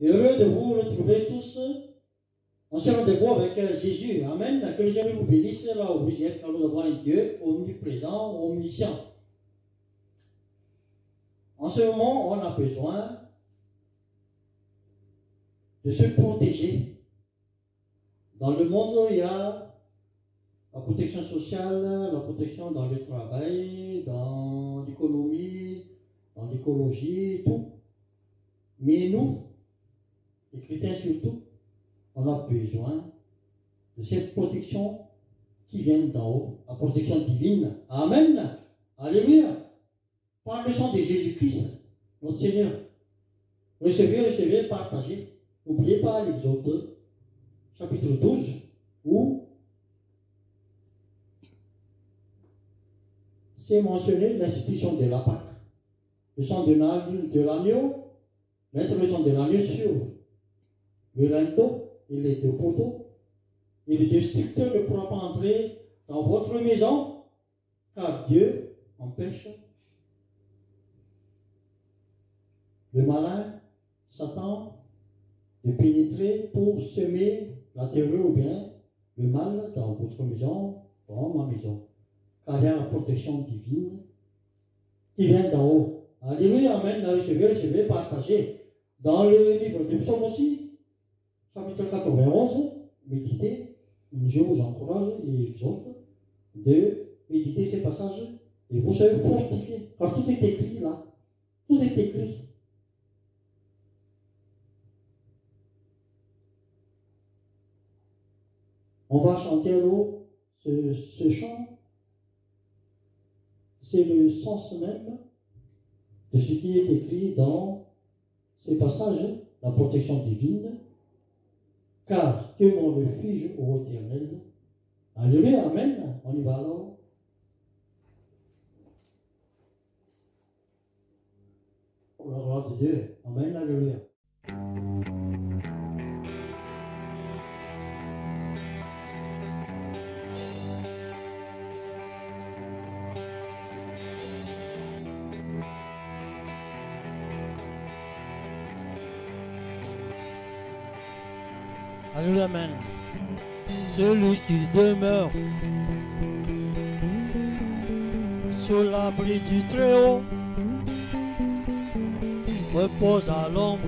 Heureux de vous retrouver tous en ce rendez-vous avec Jésus. Amen. Que le Seigneur vous bénisse là où vous êtes, car nous avons un Dieu omniprésent, omniscient. En ce moment, on a besoin de se protéger. Dans le monde, il y a la protection sociale, la protection dans le travail, dans l'économie, dans l'écologie, tout. Mais nous, les chrétiens surtout, on a besoin de cette protection qui vient d'en haut, la protection divine. Amen. Alléluia. Par le sang de Jésus-Christ, notre Seigneur. Recevez, partagez. N'oubliez pas l'Exode, chapitre 12, où c'est mentionné l'institution de la Pâque. Le sang de l'agneau, mettre le sang de l'agneau sur le linteau et les deux poteaux. Et le destructeur ne pourra pas entrer dans votre maison, car Dieu empêche le malin, Satan, de pénétrer pour semer la terreur ou bien le mal dans votre maison, dans ma maison. Car il y a la protection divine qui vient d'en haut. Alléluia, amen. Recevez, partagez. Dans le livre de Psaume aussi, chapitre 91, méditez. Je vous encourage et exhorte de méditer ces passages et vous serez fortifiés. Car tout est écrit là. Tout est écrit. On va chanter alors ce chant. C'est le sens même de ce qui est écrit dans ces passages, la protection divine. Car tu es mon refuge, ô Éternel. Alléluia, amen. On y va alors. Pour la gloire de Dieu. Amen, alléluia. Alléluia, amen. Celui qui demeure sous l'abri du Très-Haut repose à l'ombre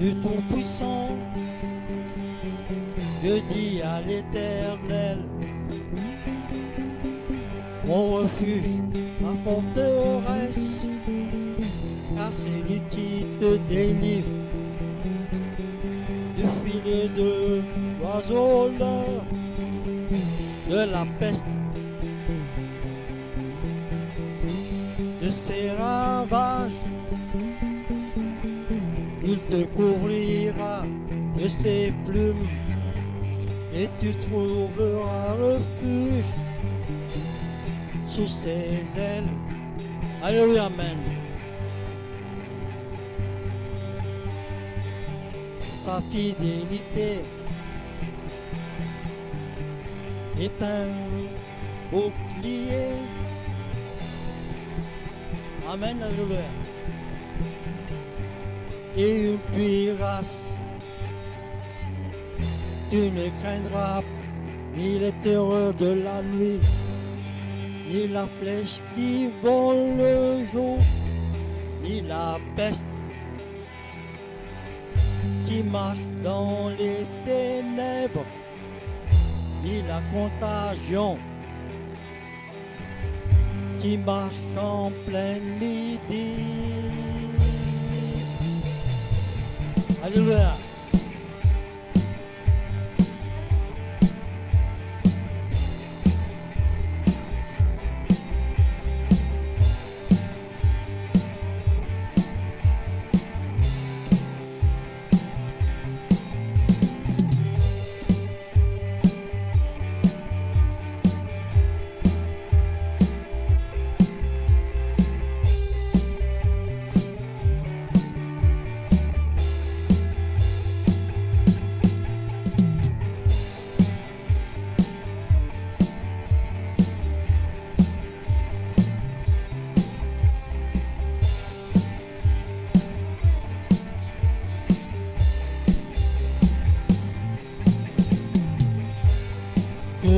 du Tout-Puissant. Je dis à l'Éternel, mon refuge, ma forteresse, car c'est lui qui te délivre du filet de l'oiseau, de la peste, de ses ravages. Il te couvrira de ses plumes et tu trouveras refuge sous ses ailes. Alléluia, amen. Sa fidélité est un bouclier. Amen, alléluia. Et une cuirasse. Tu ne craindras ni les terreurs de la nuit, ni la flèche qui vole le jour, ni la peste qui marche dans les ténèbres, ni la contagion qui marche en plein midi. Alléluia.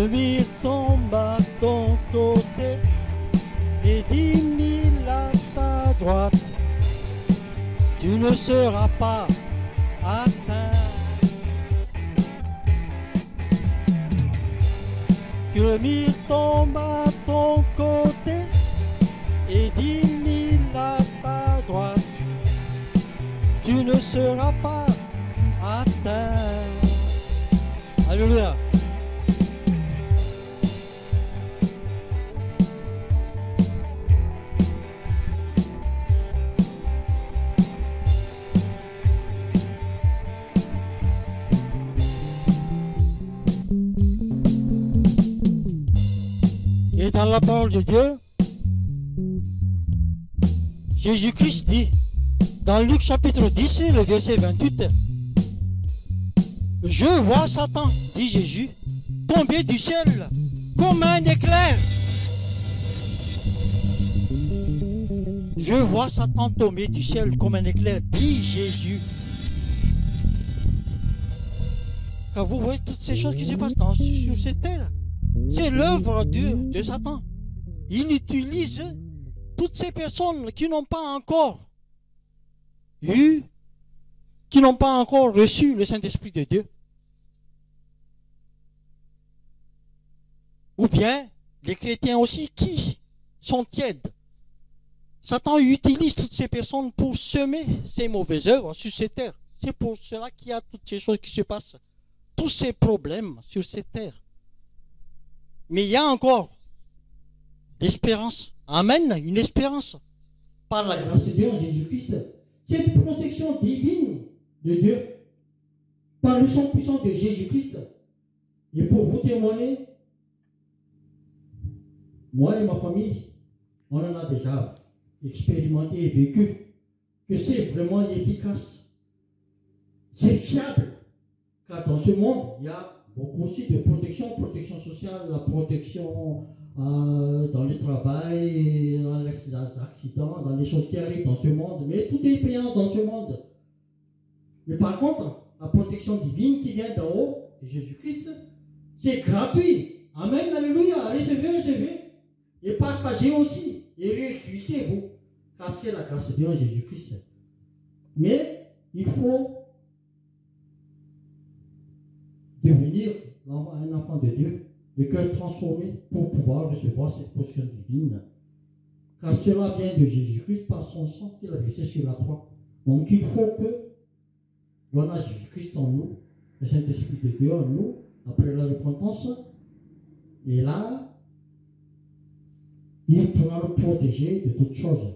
Que 1000 tombent à ton côté et 10 000 à ta droite, tu ne seras pas atteint. Que 1000 tombent à ton côté et 10 000 à ta droite, tu ne seras pas atteint. Alléluia. Et dans la parole de Dieu, Jésus-Christ dit, dans Luc chapitre 10, le verset 28, « Je vois Satan, dit Jésus, tomber du ciel comme un éclair. » Je vois Satan tomber du ciel comme un éclair, dit Jésus. Quand vous voyez toutes ces choses qui se passent sur cette terre, c'est l'œuvre de Satan. Il utilise toutes ces personnes qui n'ont pas encore qui n'ont pas encore reçu le Saint-Esprit de Dieu. Ou bien les chrétiens aussi qui sont tièdes. Satan utilise toutes ces personnes pour semer ses mauvaises œuvres sur cette terre. C'est pour cela qu'il y a toutes ces choses qui se passent, tous ces problèmes sur cette terre. Mais il y a encore l'espérance. Amen, une espérance. Par la grâce de Dieu en Jésus-Christ, cette protection divine de Dieu, par le sang puissant de Jésus-Christ, et pour vous témoigner, moi et ma famille, on en a déjà expérimenté et vécu que c'est vraiment efficace. C'est fiable. Car dans ce monde, il y a beaucoup aussi de protection sociale, la protection dans le travail, dans les accidents, dans les choses qui arrivent dans ce monde. Mais tout est payant dans ce monde. Mais par contre, la protection divine qui vient d'en haut, de Jésus-Christ, c'est gratuit. Amen, alléluia. Recevez. Et partagez aussi. Et réjouissez-vous. Car c'est la grâce de Dieu en Jésus-Christ. Mais il faut devenir un enfant de Dieu, le cœur transformé pour pouvoir recevoir cette portion divine. Car cela vient de Jésus-Christ par son sang qu'il a versé sur la croix. Donc il faut que l'on a Jésus-Christ en nous, le Saint-Esprit de Dieu en nous, après la repentance. Et là, il pourra nous protéger de toutes choses.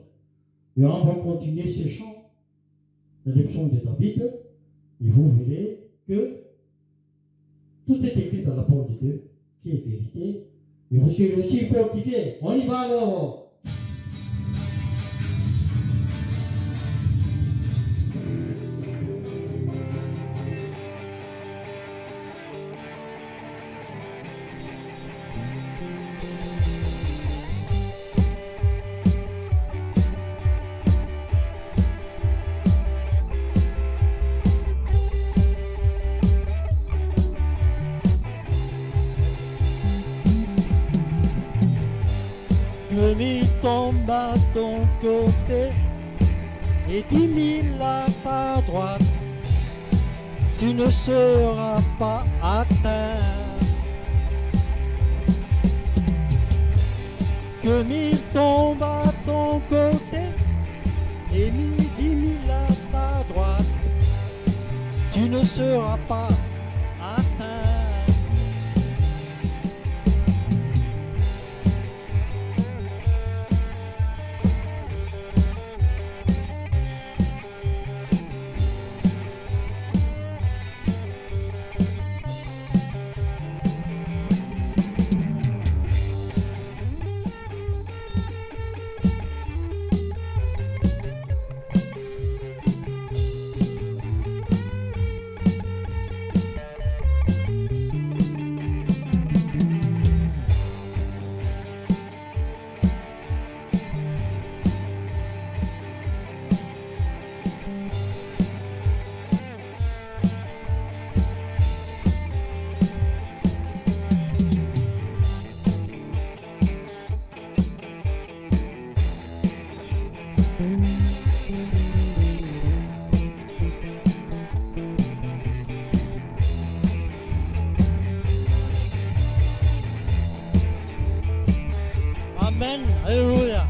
Et on va continuer ce chant, le psaume de David, et vous verrez que tout est écrit dans la parole de Dieu, qui est vérité. Et vous serez aussi fortifiés. On y va alors. Que 1000 tombent à ton côté et 10 000 à ta droite, tu ne seras pas atteint. Que 1000 tombent à ton côté et 10 000 à ta droite, tu ne seras pas atteint. Amen. Alléluia.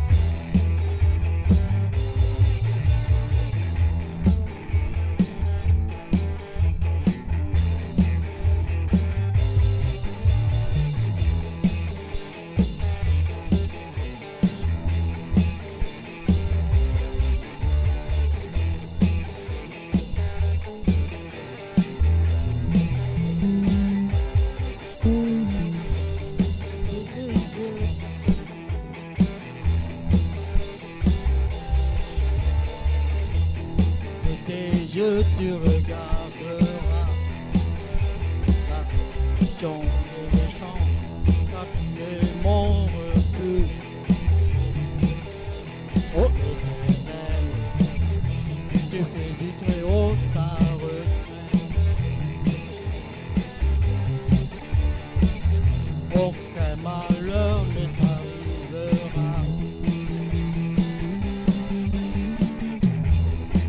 Tes yeux, tu regarderas la vision des méchants, car tu es mon refuge. Ô Éternel, tu fais du très haut ta retraite. Aucun malheur ne t'arrivera,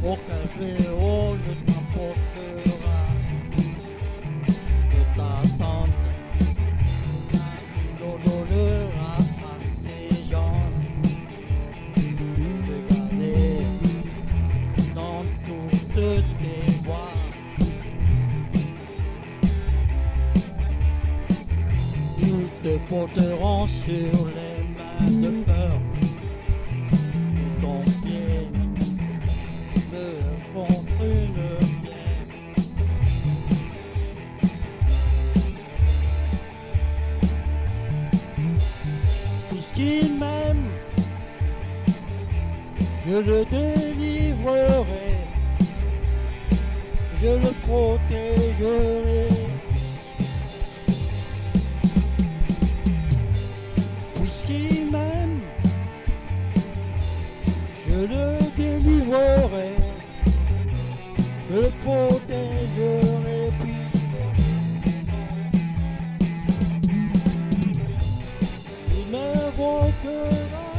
aucun fléau ne t'emportera de ta tente. L'eau donnera à ces gens de garder dans toutes tes voies. Ils te porteront sur les mains de peur. Ton pied contre une pierre. Puisqu'il m'aime, je le délivrerai, je le protégerai. Puisqu'il m'aime, je le délivrerai, je le protégerai, puis il m'invoquera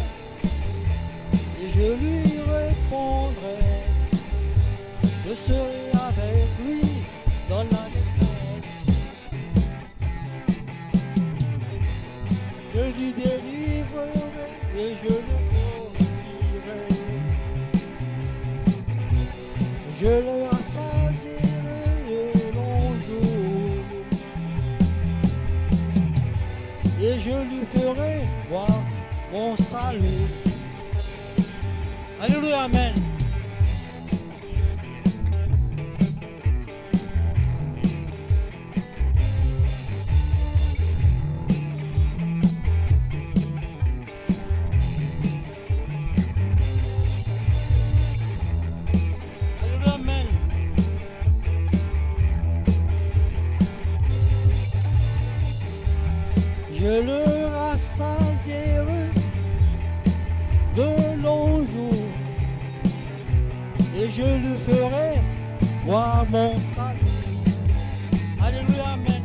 et je lui répondrai. Je serai avec lui dans la détresse. Je lui délivrerai et je le protégerai. Je le rassasierai de longs jours et je lui ferai voir mon salut. Alléluia, amen. Je le rassasierai de longs jours et je lui ferai voir mon salut. Alléluia, amen.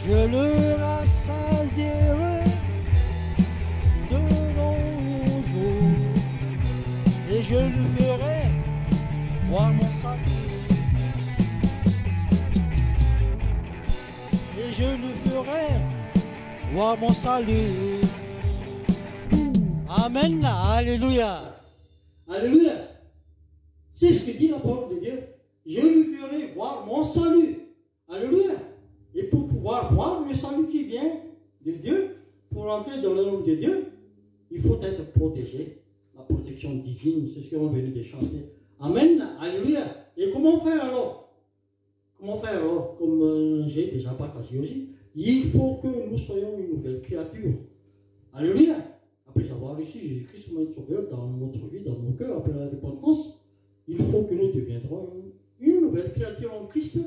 Je le rassasierai de longs jours et je lui ferai voir mon salut. Et je lui ferai voir mon salut. Amen. Alléluia. Alléluia. C'est ce que dit la parole de Dieu. Je lui ferai voir mon salut. Alléluia. Et pour pouvoir voir le salut qui vient de Dieu, pour entrer dans le royaume de Dieu, il faut être protégé. La protection divine, c'est ce que l'on vient de chanter. Amen. Alléluia. Et comment faire alors? Comment faire alors? Comme j'ai déjà partagé aussi, il faut que nous soyons une nouvelle créature. Alléluia. Après avoir reçu Jésus-Christ, notre Sauveur, dans notre vie, dans nos cœurs, après la repentance, il faut que nous deviendrons une nouvelle créature en Christ.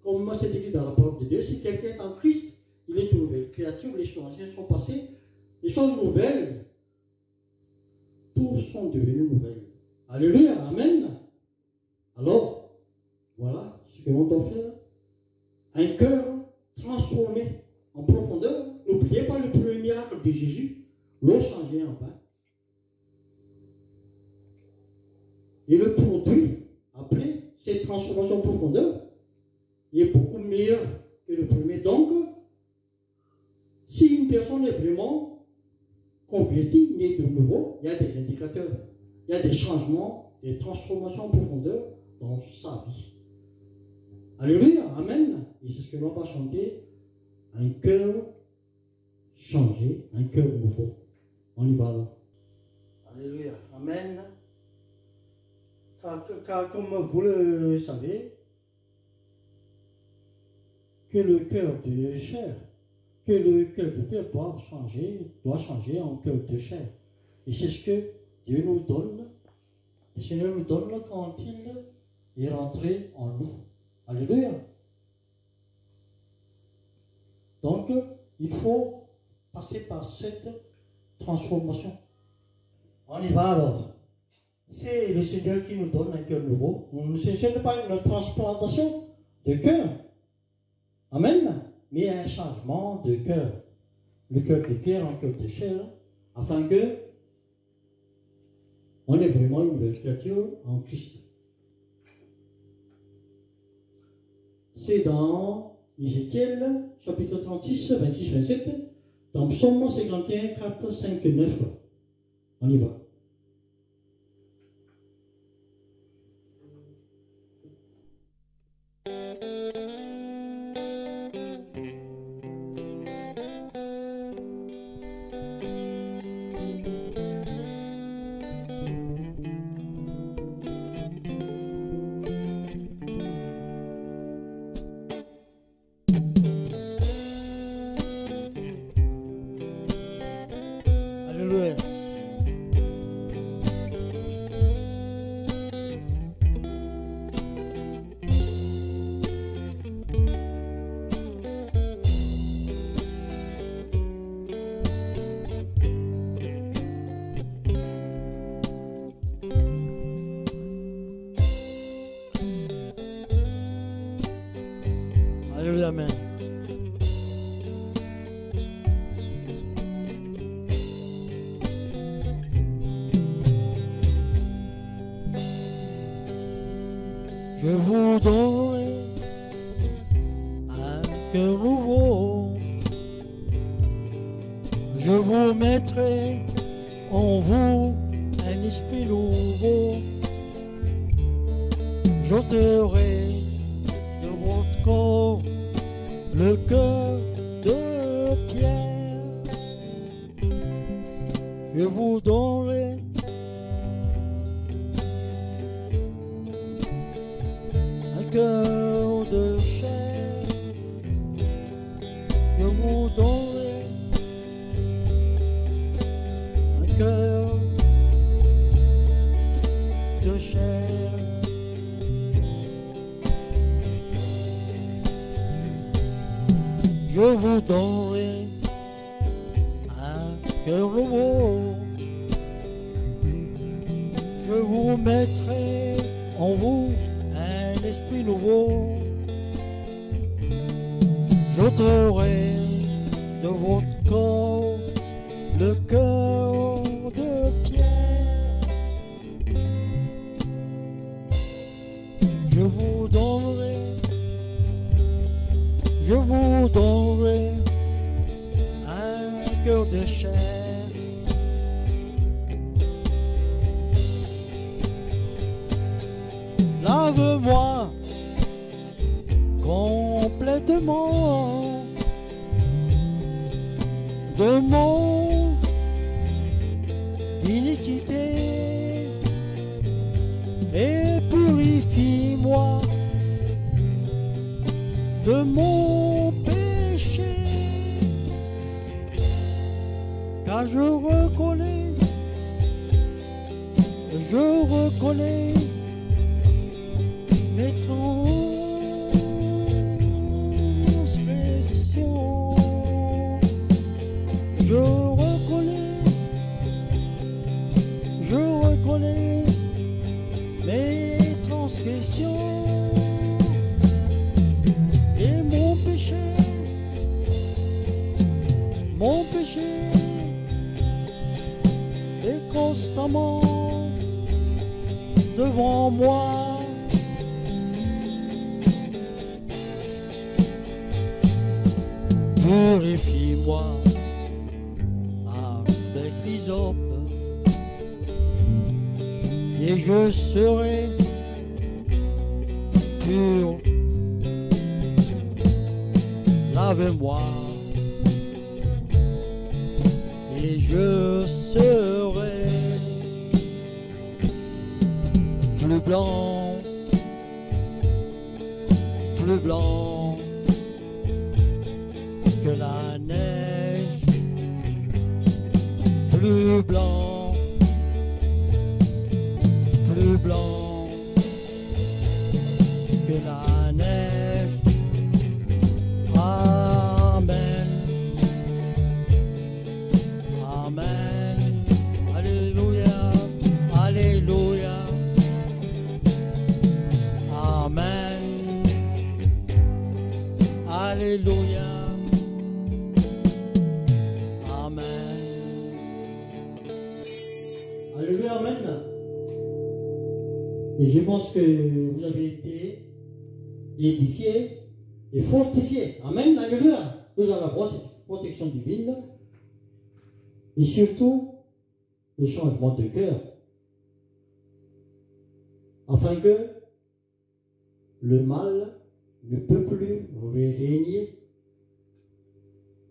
Comme c'est écrit dans la parole de Dieu, si quelqu'un est en Christ, il est une nouvelle créature, les choses anciennes sont passées, les choses nouvelles, tous sont devenus nouvelles. Alléluia, amen. Alors, voilà ce que l'on doit faire. Un cœur transformé en profondeur. N'oubliez pas le premier miracle de Jésus, l'eau changée en vin. Et le produit, après cette transformation en profondeur, il est beaucoup meilleur que le premier. Donc, si une personne est vraiment convertie, née de nouveau, il y a des indicateurs, il y a des changements, des transformations en profondeur dans sa vie. Alléluia, amen. Et c'est ce que l'on va chanter, un cœur changé, un cœur nouveau. On y va là. Alléluia, amen. Car comme vous le savez, que le cœur de chair, que le cœur de cœur doit changer en cœur de chair. Et c'est ce que Dieu nous donne, le Seigneur nous donne quand il est rentré en nous. Alléluia. Donc, il faut passer par cette transformation. On y va alors. C'est le Seigneur qui nous donne un cœur nouveau. Ce n'est pas une transplantation de cœur. Amen. Mais un changement de cœur. Le cœur de pierre en cœur de chair, afin que on est vraiment une nouvelle créature en Christ. C'est dans Ézéchiel, chapitre 36, 26, 27, dans Psaume 51, 4, 5, 9. On y va. Alléluia, amen. Je vous donnerai un cœur nouveau. Je vous mettrai en vous un esprit nouveau. J'ôterai de votre corps le cœur de pierre. Je vous donnerai un cœur de chair. Je vous donnerai un cœur de chair. Je vous donnerai un cœur nouveau. Je vous mettrai en vous un esprit nouveau. J'ôterai de votre corps le cœur de pierre. Je vous donnerai un cœur de chair. Lave-moi complètement de mon iniquité et purifie-moi de mon péché, car je reconnais mes transgressions. Je reconnais mes transgressions. Et mon péché est constamment devant moi. Purifie-moi avec l'hysope et je serai pur. Lave-moi et je serai plus blanc que la neige, plus blanc que la neige. Amen, amen, alléluia, alléluia, amen, alléluia, amen. Alléluia, amen. Et je pense que vous avez été édifiés et fortifiés. Amen, alléluia. Nous allons avoir cette protection divine et surtout le changement de cœur afin que le mal ne peut plus régner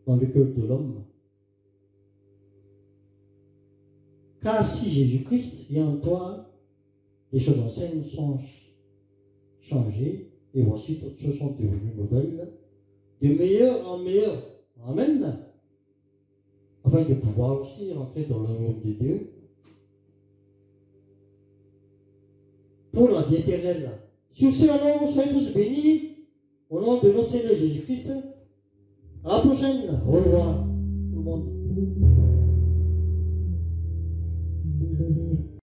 dans le cœur de l'homme. Car si Jésus-Christ est en toi, les choses anciennes sont changées et voici toutes choses sont devenues nouvelles, de meilleur en meilleur. Amen. Afin de pouvoir aussi rentrer dans le royaume de Dieu pour la vie éternelle. Sur ce, alors, soyez tous bénis au nom de notre Seigneur Jésus-Christ. À la prochaine. Au revoir tout le monde.